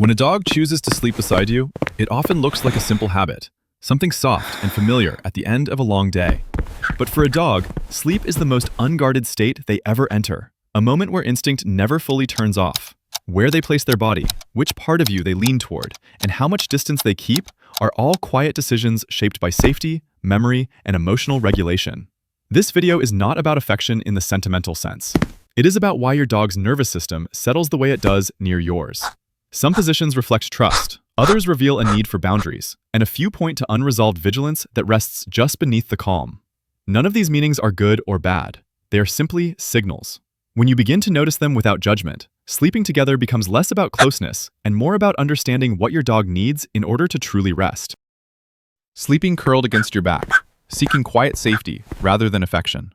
When a dog chooses to sleep beside you, it often looks like a simple habit, something soft and familiar at the end of a long day. But for a dog, sleep is the most unguarded state they ever enter, a moment where instinct never fully turns off. Where they place their body, which part of you they lean toward, and how much distance they keep are all quiet decisions shaped by safety, memory, and emotional regulation. This video is not about affection in the sentimental sense. It is about why your dog's nervous system settles the way it does near yours. Some positions reflect trust, others reveal a need for boundaries, and a few point to unresolved vigilance that rests just beneath the calm. None of these meanings are good or bad. They are simply signals. When you begin to notice them without judgment, sleeping together becomes less about closeness and more about understanding what your dog needs in order to truly rest. Sleeping curled against your back, seeking quiet safety rather than affection.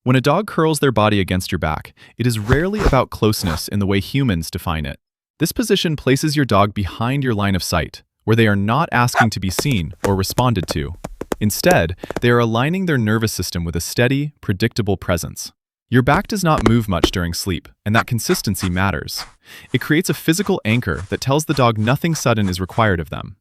When a dog curls their body against your back, it is rarely about closeness in the way humans define it. This position places your dog behind your line of sight, where they are not asking to be seen or responded to. Instead, they are aligning their nervous system with a steady, predictable presence. Your back does not move much during sleep, and that consistency matters. It creates a physical anchor that tells the dog nothing sudden is required of them.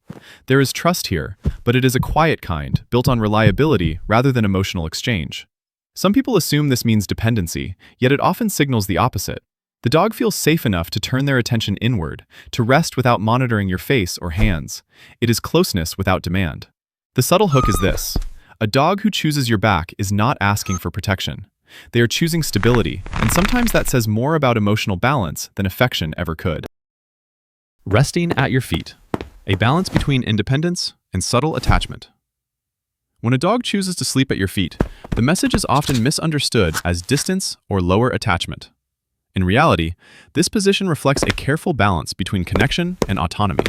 There is trust here, but it is a quiet kind, built on reliability rather than emotional exchange. Some people assume this means dependency, yet it often signals the opposite. The dog feels safe enough to turn their attention inward, to rest without monitoring your face or hands. It is closeness without demand. The subtle hook is this: a dog who chooses your back is not asking for protection. They are choosing stability, and sometimes that says more about emotional balance than affection ever could. Resting at your feet. A balance between independence and subtle attachment. When a dog chooses to sleep at your feet, the message is often misunderstood as distance or lower attachment. In reality, this position reflects a careful balance between connection and autonomy.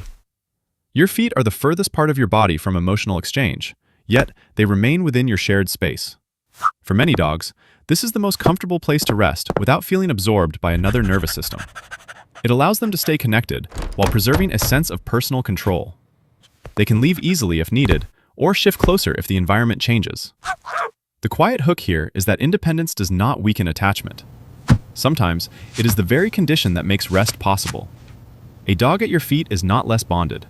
Your feet are the furthest part of your body from emotional exchange, yet they remain within your shared space. For many dogs, this is the most comfortable place to rest without feeling absorbed by another nervous system. It allows them to stay connected while preserving a sense of personal control. They can leave easily if needed, or shift closer if the environment changes. The quiet hook here is that independence does not weaken attachment. Sometimes, it is the very condition that makes rest possible. A dog at your feet is not less bonded.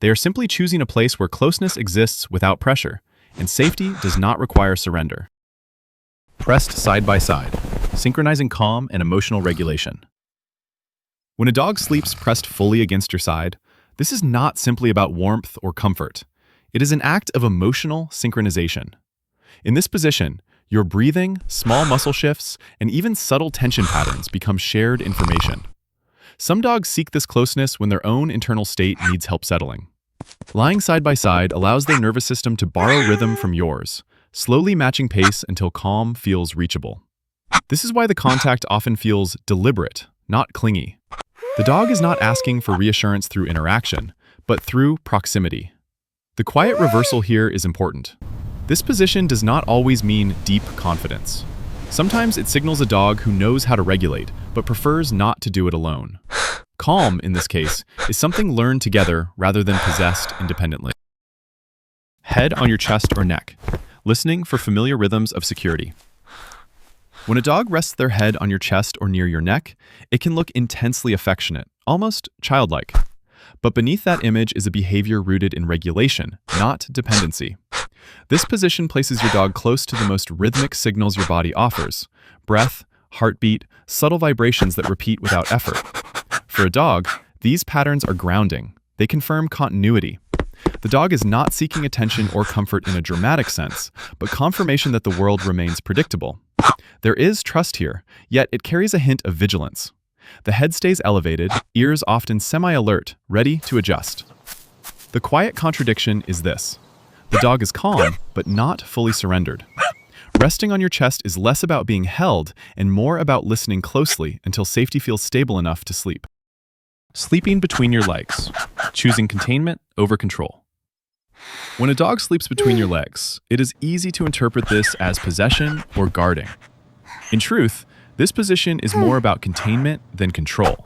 They are simply choosing a place where closeness exists without pressure, and safety does not require surrender. Pressed side by side, synchronizing calm and emotional regulation. When a dog sleeps pressed fully against your side, this is not simply about warmth or comfort. It is an act of emotional synchronization. In this position, your breathing, small muscle shifts, and even subtle tension patterns become shared information. Some dogs seek this closeness when their own internal state needs help settling. Lying side by side allows their nervous system to borrow rhythm from yours, slowly matching pace until calm feels reachable. This is why the contact often feels deliberate, not clingy. The dog is not asking for reassurance through interaction, but through proximity. The quiet reversal here is important. This position does not always mean deep confidence. Sometimes it signals a dog who knows how to regulate, but prefers not to do it alone. Calm, in this case, is something learned together rather than possessed independently. Head on your chest or neck, listening for familiar rhythms of security. When a dog rests their head on your chest or near your neck, it can look intensely affectionate, almost childlike. But beneath that image is a behavior rooted in regulation, not dependency. This position places your dog close to the most rhythmic signals your body offers: breath, heartbeat, subtle vibrations that repeat without effort. For a dog, these patterns are grounding. They confirm continuity. The dog is not seeking attention or comfort in a dramatic sense, but confirmation that the world remains predictable. There is trust here, yet it carries a hint of vigilance. The head stays elevated, ears often semi-alert, ready to adjust. The quiet contradiction is this: the dog is calm, but not fully surrendered. Resting on your chest is less about being held and more about listening closely until safety feels stable enough to sleep. Sleeping between your legs, choosing containment over control. When a dog sleeps between your legs, it is easy to interpret this as possession or guarding. In truth, this position is more about containment than control.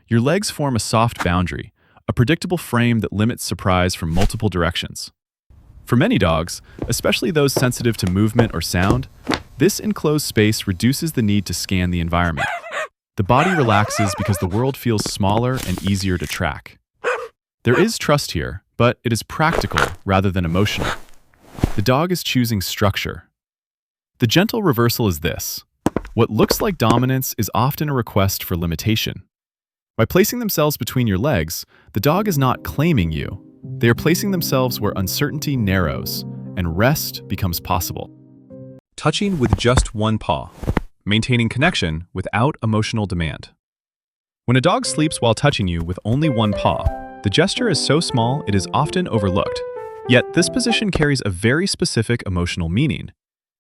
Your legs form a soft boundary, a predictable frame that limits surprise from multiple directions. For many dogs, especially those sensitive to movement or sound, this enclosed space reduces the need to scan the environment. The body relaxes because the world feels smaller and easier to track. There is trust here, but it is practical rather than emotional. The dog is choosing structure. The gentle reversal is this. What looks like dominance is often a request for limitation. By placing themselves between your legs, the dog is not claiming you. They are placing themselves where uncertainty narrows and rest becomes possible. Touching with just one paw. Maintaining connection without emotional demand. When a dog sleeps while touching you with only one paw, the gesture is so small it is often overlooked. Yet this position carries a very specific emotional meaning.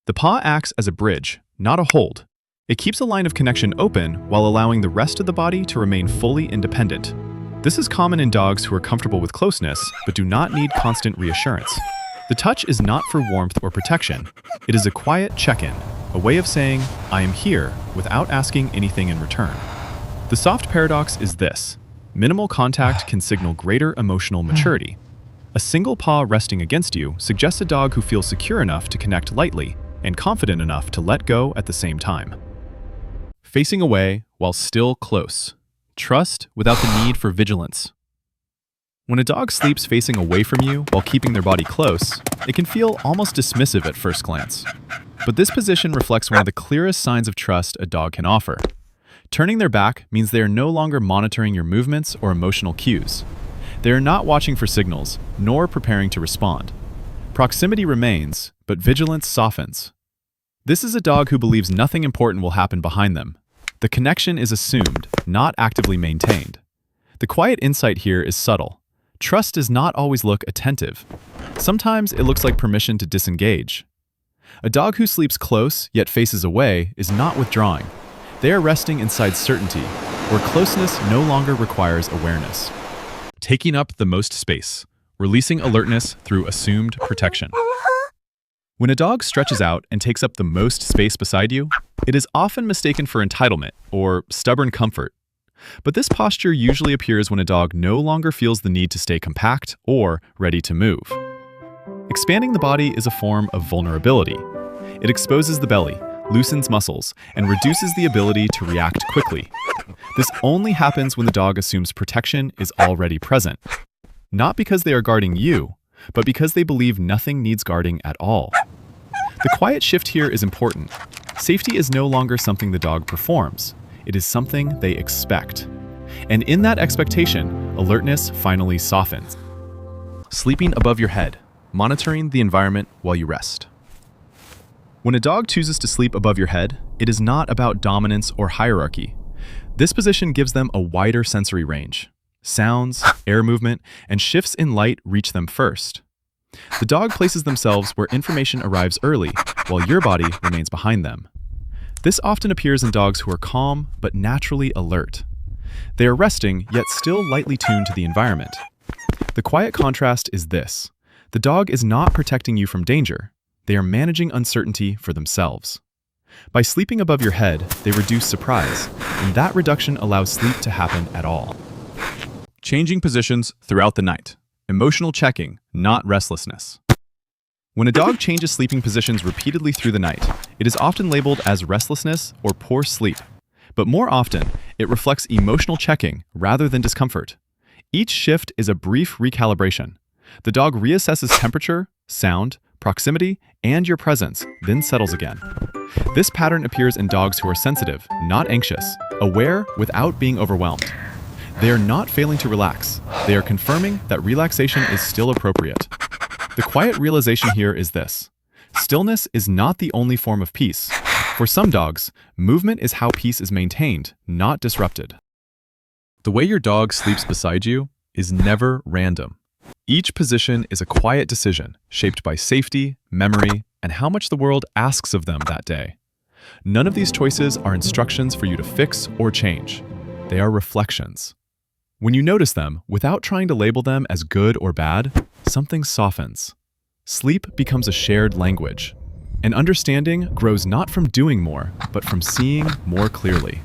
The paw acts as a bridge, not a hold. It keeps a line of connection open while allowing the rest of the body to remain fully independent. This is common in dogs who are comfortable with closeness but do not need constant reassurance. The touch is not for warmth or protection. It is a quiet check-in, a way of saying, "I am here," without asking anything in return. The soft paradox is this. Minimal contact can signal greater emotional maturity. A single paw resting against you suggests a dog who feels secure enough to connect lightly and confident enough to let go at the same time. Facing away while still close. Trust without the need for vigilance. When a dog sleeps facing away from you while keeping their body close, it can feel almost dismissive at first glance. But this position reflects one of the clearest signs of trust a dog can offer. Turning their back means they are no longer monitoring your movements or emotional cues. They are not watching for signals, nor preparing to respond. Proximity remains, but vigilance softens. This is a dog who believes nothing important will happen behind them. The connection is assumed, not actively maintained. The quiet insight here is subtle. Trust does not always look attentive. Sometimes it looks like permission to disengage. A dog who sleeps close yet faces away is not withdrawing. They are resting inside certainty, where closeness no longer requires awareness. Taking up the most space, releasing alertness through assumed protection. When a dog stretches out and takes up the most space beside you, it is often mistaken for entitlement or stubborn comfort. But this posture usually appears when a dog no longer feels the need to stay compact or ready to move. Expanding the body is a form of vulnerability. It exposes the belly, loosens muscles, and reduces the ability to react quickly. This only happens when the dog assumes protection is already present. Not because they are guarding you, but because they believe nothing needs guarding at all. The quiet shift here is important. Safety is no longer something the dog performs. It is something they expect. And in that expectation, alertness finally softens. Sleeping above your head, monitoring the environment while you rest. When a dog chooses to sleep above your head, it is not about dominance or hierarchy. This position gives them a wider sensory range. Sounds, air movement, and shifts in light reach them first. The dog places themselves where information arrives early, while your body remains behind them. This often appears in dogs who are calm but naturally alert. They are resting, yet still lightly tuned to the environment. The quiet contrast is this. The dog is not protecting you from danger. They are managing uncertainty for themselves. By sleeping above your head, they reduce surprise, and that reduction allows sleep to happen at all. Changing positions throughout the night. Emotional checking, not restlessness. When a dog changes sleeping positions repeatedly through the night, it is often labeled as restlessness or poor sleep. But more often, it reflects emotional checking rather than discomfort. Each shift is a brief recalibration. The dog reassesses temperature, sound, proximity, and your presence, then settles again. This pattern appears in dogs who are sensitive, not anxious, aware without being overwhelmed. They are not failing to relax. They are confirming that relaxation is still appropriate. The quiet realization here is this. Stillness is not the only form of peace. For some dogs, movement is how peace is maintained, not disrupted. The way your dog sleeps beside you is never random. Each position is a quiet decision shaped by safety, memory, and how much the world asks of them that day. None of these choices are instructions for you to fix or change. They are reflections. When you notice them, without trying to label them as good or bad, something softens. Sleep becomes a shared language. And understanding grows not from doing more, but from seeing more clearly.